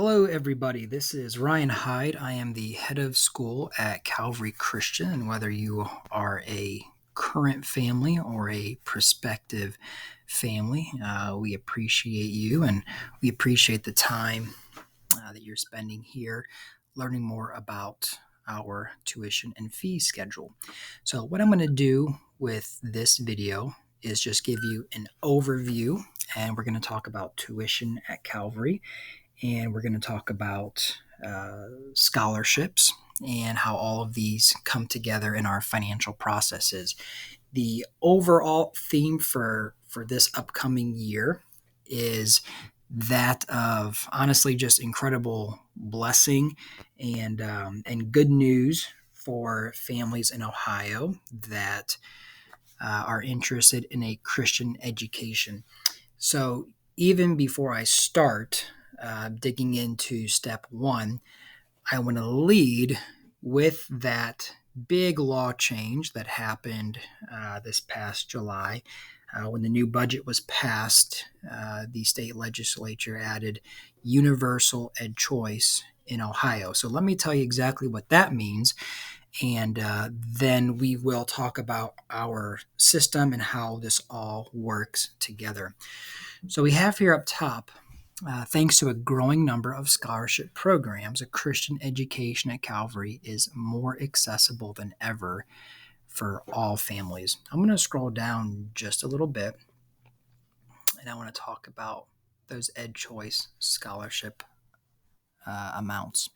Hello, everybody. This is Ryan Hyde. I am the head of school at Calvary Christian. And whether you are a current family or a prospective family, we appreciate you and we appreciate the time that you're spending here learning more about our tuition and fee schedule. So, what I'm going to do with this video is just give you an overview, and we're going to talk about tuition at Calvary, and we're going to talk about scholarships and how all of these come together in our financial processes. The overall theme for this upcoming year is that of honestly just incredible blessing and good news for families in Ohio that are interested in a Christian education. So even before I start digging into step one, I want to lead with that big law change that happened this past July. When the new budget was passed, the state legislature added universal ed choice in Ohio. So let me tell you exactly what that means, and then we will talk about our system and how this all works together. So we have here up top, thanks to a growing number of scholarship programs, a Christian education at Calvary is more accessible than ever for all families. I'm going to scroll down just a little bit, and I want to talk about those Ed Choice scholarship amounts.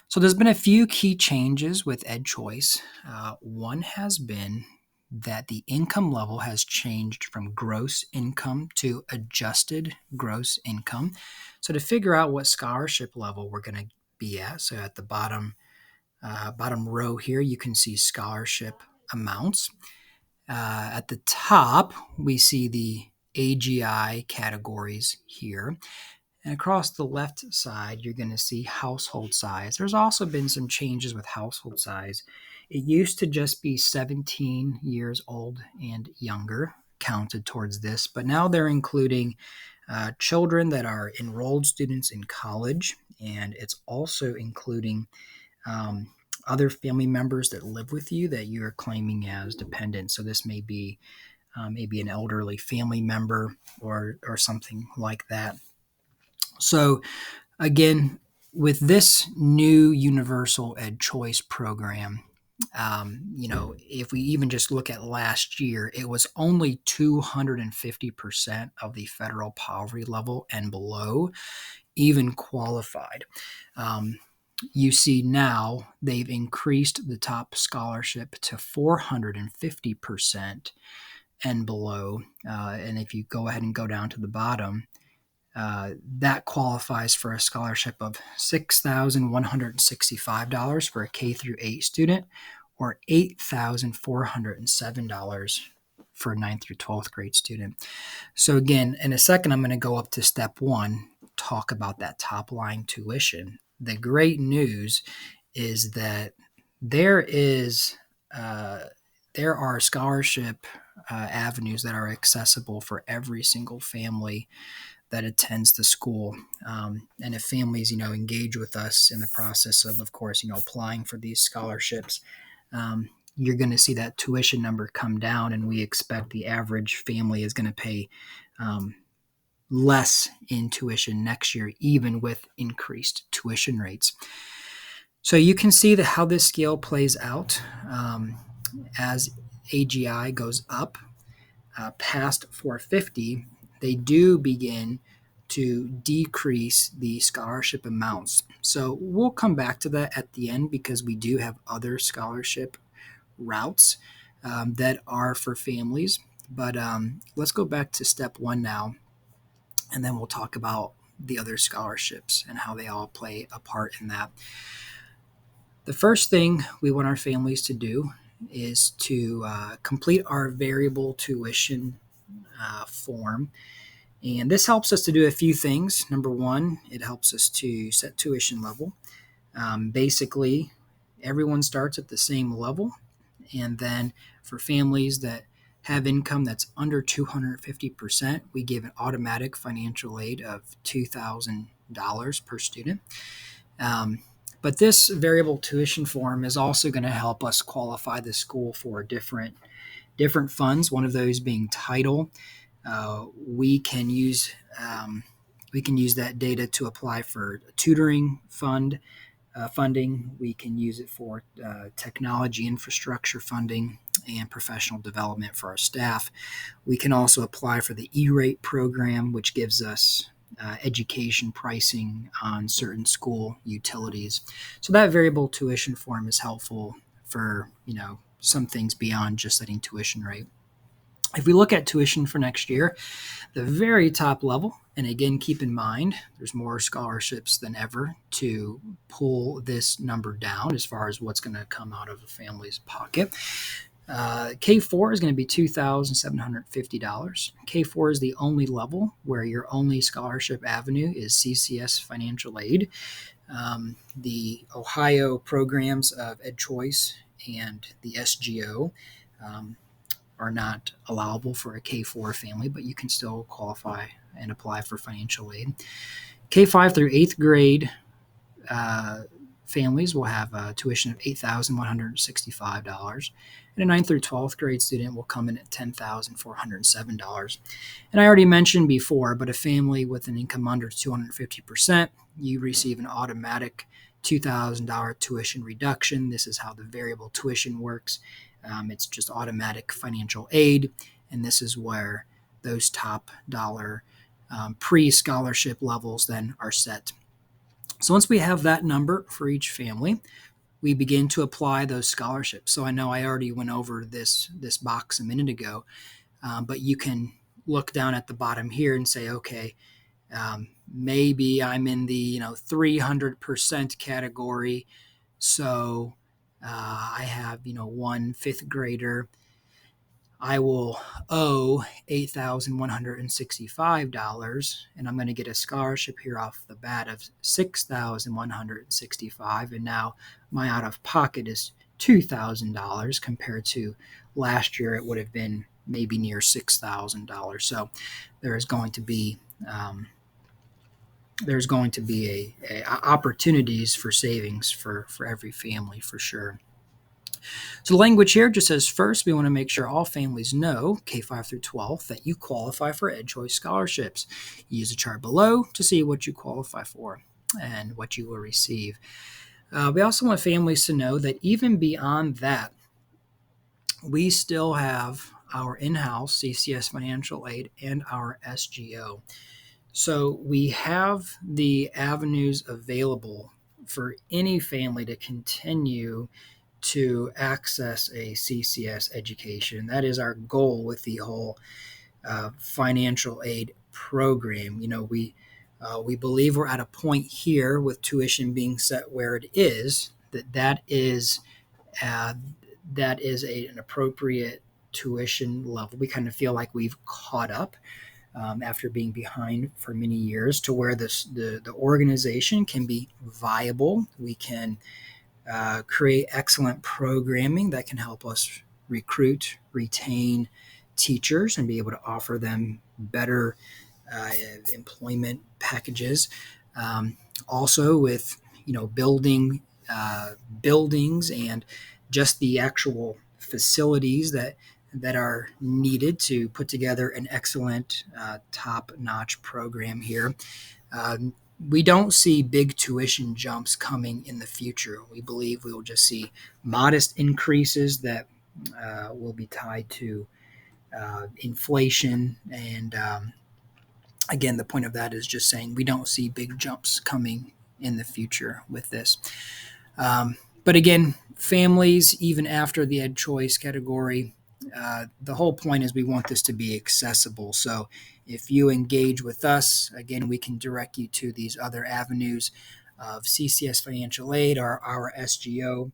So there's been a few key changes with Ed Choice. One has been that the income level has changed from gross income to adjusted gross income. So to figure out what scholarship level we're going to be at, so at the bottom row here, you can see scholarship amounts. At the top, we see the AGI categories here. And across the left side, you're going to see household size. There's also been some changes with household size. It used to just be 17 years old and younger counted towards this, but now they're including children that are enrolled students in college, and it's also including other family members that live with you that you're claiming as dependents. So this may be maybe an elderly family member or something like that. So again, with this new universal ed choice program, if we even just look at last year, it was only 250% of the federal poverty level and below even qualified. You see now they've increased the top scholarship to 450% and below. And if you go ahead and go down to the bottom, that qualifies for a scholarship of $6,165 for a K through 8 student, or $8,407 for a 9th through 12th grade student. So again, in a second, I'm going to go up to step one, talk about that top line tuition. The great news is that there are scholarship avenues that are accessible for every single family that attends the school. And if families, engage with us in the process of course, applying for these scholarships, you're going to see that tuition number come down, and we expect the average family is going to pay less in tuition next year, even with increased tuition rates. So you can see how this scale plays out as AGI goes up past 450. They do begin to decrease the scholarship amounts. So we'll come back to that at the end, because we do have other scholarship routes that are for families. But let's go back to step one now, and then we'll talk about the other scholarships and how they all play a part in that. The first thing we want our families to do is to complete our variable tuition form. And this helps us to do a few things. Number one, it helps us to set tuition level. Basically, everyone starts at the same level. And then for families that have income that's under 250%, we give an automatic financial aid of $2,000 per student. But this variable tuition form is also going to help us qualify the school for different funds. One of those being Title. We can use that data to apply for tutoring funding. We can use it for technology infrastructure funding and professional development for our staff. We can also apply for the E-rate program, which gives us education pricing on certain school utilities. So that variable tuition form is helpful for some things beyond just setting tuition rate. If we look at tuition for next year, the very top level, and again, keep in mind, there's more scholarships than ever to pull this number down as far as what's going to come out of a family's pocket. K4 is going to be $2,750. K4 is the only level where your only scholarship avenue is CCS financial aid. The Ohio programs of EdChoice and the SGO are not allowable for a K4 family, but you can still qualify and apply for financial aid. K5 through 8th grade families will have a tuition of $8,165, and a 9th through 12th grade student will come in at $10,407. And I already mentioned before, but a family with an income under 250%, you receive an automatic $2,000 tuition reduction. This is how the variable tuition works. It's just automatic financial aid, and this is where those top dollar pre-scholarship levels then are set. So once we have that number for each family, we begin to apply those scholarships. So I know I already went over this box a minute ago, but you can look down at the bottom here and say, okay, maybe I'm in the 300% category. So I have one 5th grader. I will owe $8,165, and I'm going to get a scholarship here off the bat of $6,165, and now my out-of-pocket is $2,000 compared to last year. It would have been maybe near $6,000. So there's going to be opportunities for savings for every family for sure. So the language here just says, first, we want to make sure all families know, K5 through 12, that you qualify for EdChoice scholarships. Use the chart below to see what you qualify for and what you will receive. We also want families to know that even beyond that, we still have our in-house CCS financial aid and our SGO. So we have the avenues available for any family to continue to access a CCS education. That is our goal with the whole financial aid program. We believe we're at a point here with tuition being set where it is, that is an appropriate tuition level. We kind of feel like we've caught up after being behind for many years to where the organization can be viable. We can create excellent programming that can help us recruit, retain teachers, and be able to offer them better employment packages. Also with building buildings and just the actual facilities that are needed to put together an excellent top-notch program here. We don't see big tuition jumps coming in the future. We believe we will just see modest increases that will be tied to inflation. And again, the point of that is just saying we don't see big jumps coming in the future with this. But again, families, even after the EdChoice category, the whole point is we want this to be accessible. So if you engage with us, again, we can direct you to these other avenues of CCS financial aid or our SGO.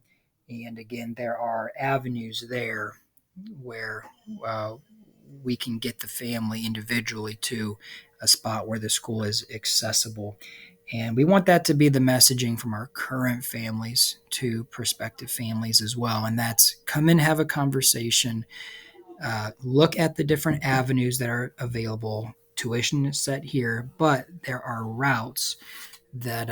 And again, there are avenues there where we can get the family individually to a spot where the school is accessible. And we want that to be the messaging from our current families to prospective families as well. And that's come and have a conversation, look at the different avenues that are available, tuition is set here, but there are routes that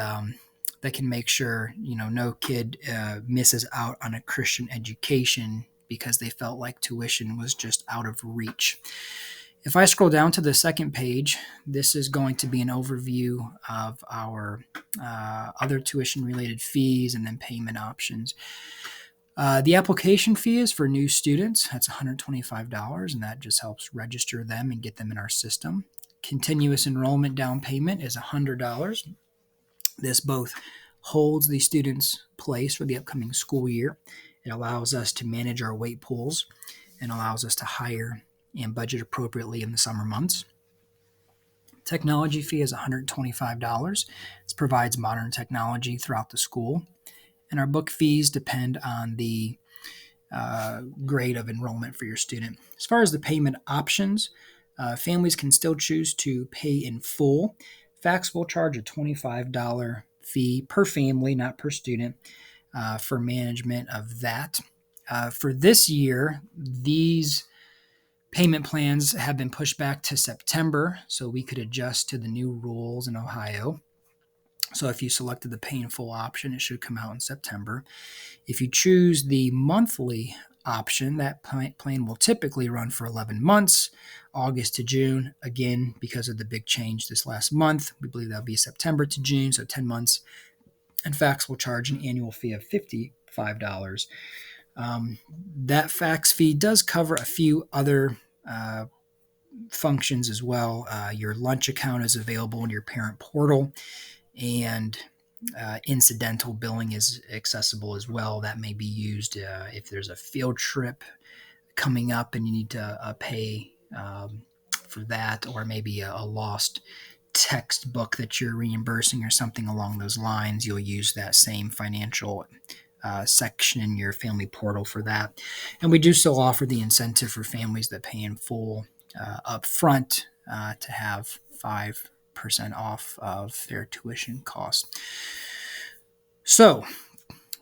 that can make sure no kid misses out on a Christian education because they felt like tuition was just out of reach. If I scroll down to the second page, this is going to be an overview of our other tuition-related fees and then payment options. The application fee is for new students. That's $125, and that just helps register them and get them in our system. Continuous enrollment down payment is $100. This both holds the student's place for the upcoming school year. It allows us to manage our weight pools and allows us to hire and budget appropriately in the summer months. Technology fee is $125. This provides modern technology throughout the school. And our book fees depend on the grade of enrollment for your student. As far as the payment options, families can still choose to pay in full. FACS will charge a $25 fee per family, not per student, for management of that. For this year, these payment plans have been pushed back to September, so we could adjust to the new rules in Ohio. So if you selected the pay in full option, it should come out in September. If you choose the monthly option, that plan will typically run for 11 months, August to June. Again, because of the big change this last month, we believe that'll be September to June, so 10 months. And FACS will charge an annual fee of $55. That FACS fee does cover a few other functions as well. Your lunch account is available in your parent portal, and incidental billing is accessible as well. That may be used if there's a field trip coming up and you need to pay for that, or maybe a lost textbook that you're reimbursing or something along those lines. You'll use that same financial section in your family portal for that. And we do still offer the incentive for families that pay in full up front to have 5% off of their tuition cost. So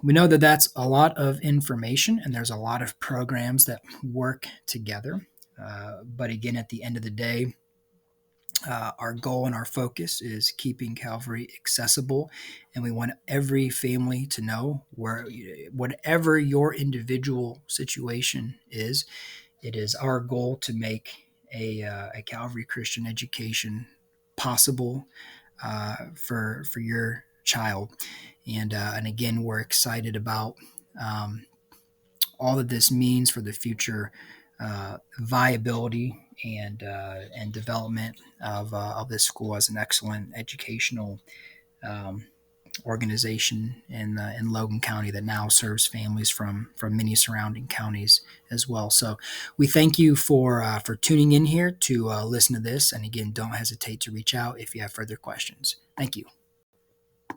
we know that that's a lot of information, and there's a lot of programs that work together. But again, at the end of the day, our goal and our focus is keeping Calvary accessible, and we want every family to know whatever your individual situation is, it is our goal to make a Calvary Christian education possible for your child. And again, we're excited about all that this means for the future viability and development of this school as an excellent educational organization in Logan County that now serves families from many surrounding counties as well. So we thank you for tuning in here to listen to this. And again, don't hesitate to reach out if you have further questions. Thank you.